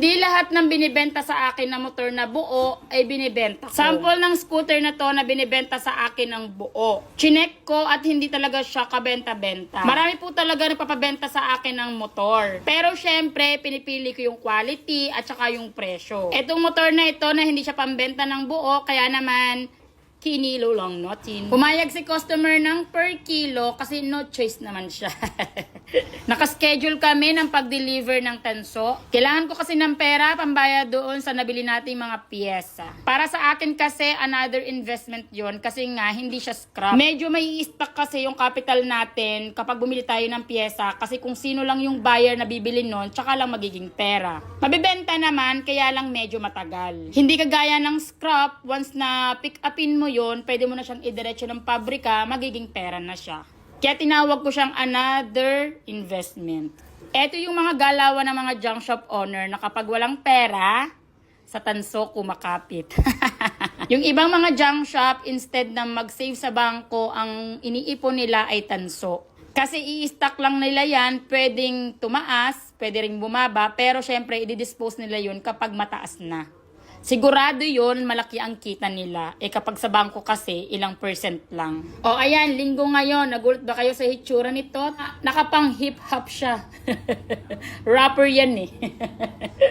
Hindi lahat ng binibenta sa akin na motor na buo ay binibenta ko. Sample ng scooter na to na binibenta sa akin ng buo. Chinek ko at hindi talaga siya kabenta-benta. Marami po talaga nagpapabenta sa akin ng motor. Pero syempre, pinipili ko yung quality at saka yung presyo. Etong motor na ito na hindi siya pambenta ng buo, kaya naman kinilo lang natin. Pumayag si customer ng per kilo kasi no choice naman siya. Nakaschedule kami ng pag-deliver ng tanso. Kailangan ko kasi ng pera pambayad doon sa nabili nating mga piyesa. Para sa akin kasi another investment yon kasi nga hindi siya scrap. Medyo may i-stock kasi yung capital natin kapag bumili tayo ng piyesa kasi kung sino lang yung buyer na bibili nun tsaka lang magiging pera. Mabibenta naman kaya lang medyo matagal. Hindi kagaya ng scrap, once na pick upin mo yon, pwede mo na siyang idiretso ng pabrika, magiging pera na siya. Kaya tinawag ko siyang another investment. Ito yung mga galawan ng mga junk shop owner na kapag walang pera, sa tanso kumakapit. Yung ibang mga junk shop, instead na mag-save sa bangko, ang iniipon nila ay tanso. Kasi i-stock lang nila yan, pwedeng tumaas, pwede ring bumaba, pero syempre i-dispose nila yun kapag mataas na. Sigurado yon malaki ang kita nila. Kapag sa bangko kasi, ilang percent lang. O ayan, linggo ngayon. Nagulat ba kayo sa hitsura nito? Nakapang hip-hop siya. Rapper yan eh.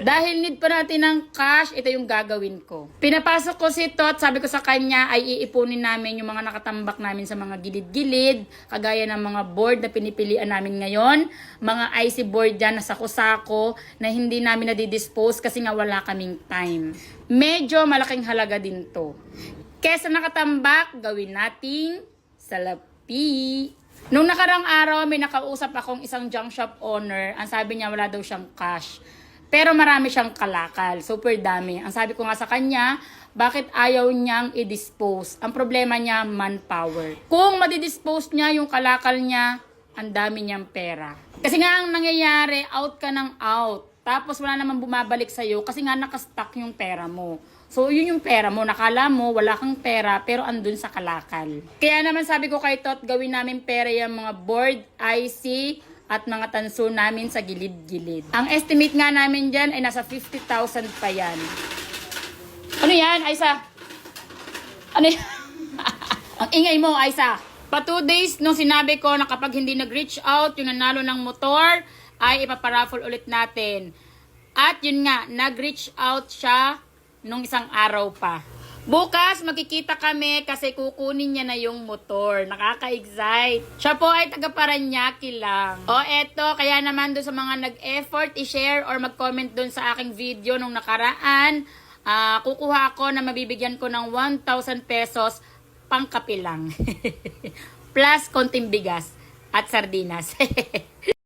Dahil need pa natin ng cash, ito yung gagawin ko. Pinapasok ko si Tot, sabi ko sa kanya ay iipunin namin yung mga nakatambak namin sa mga gilid-gilid, kagaya ng mga board na pinipilian namin ngayon, mga IC board dyan na sako-sako na hindi namin nadidispose kasi nga wala kaming time. Medyo malaking halaga din to. Kesa nakatambak, gawin nating salapi. Nung nakarang araw, may nakausap akong isang junk shop owner. Ang sabi niya, wala daw siyang cash. Pero marami siyang kalakal. Super dami. Ang sabi ko nga sa kanya, bakit ayaw niyang i-dispose? Ang problema niya, manpower. Kung madidispose niya yung kalakal niya, ang dami niyang pera. Kasi nga ang nangyayari, out ka ng out. Tapos wala namang bumabalik sa'yo kasi nga nakastock yung pera mo. So yun yung pera mo. Nakala mo wala kang pera pero andun sa kalakal. Kaya naman sabi ko kay Tot, gawin namin pera yung mga board, IC, at mga tanso namin sa gilid-gilid. Ang estimate nga namin dyan ay nasa 50,000 pa yan. Ano yan, Aisa? Ano yan? Ang ingay mo, Aisa. Pa 2 days nung sinabi ko na kapag hindi nag-reach out yung nanalo ng motor, ay ipaparaffle ulit natin. At yun nga, nag-reach out siya nung isang araw pa. Bukas, makikita kami kasi kukunin niya na yung motor. Nakaka-excite. Siya po ay taga Paranaque lang. O eto, kaya naman doon sa mga nag-effort, i-share or mag-comment doon sa aking video nung nakaraan, kukuha ako na mabibigyan ko ng 1,000 pesos pang kape lang. Plus konting bigas at sardinas.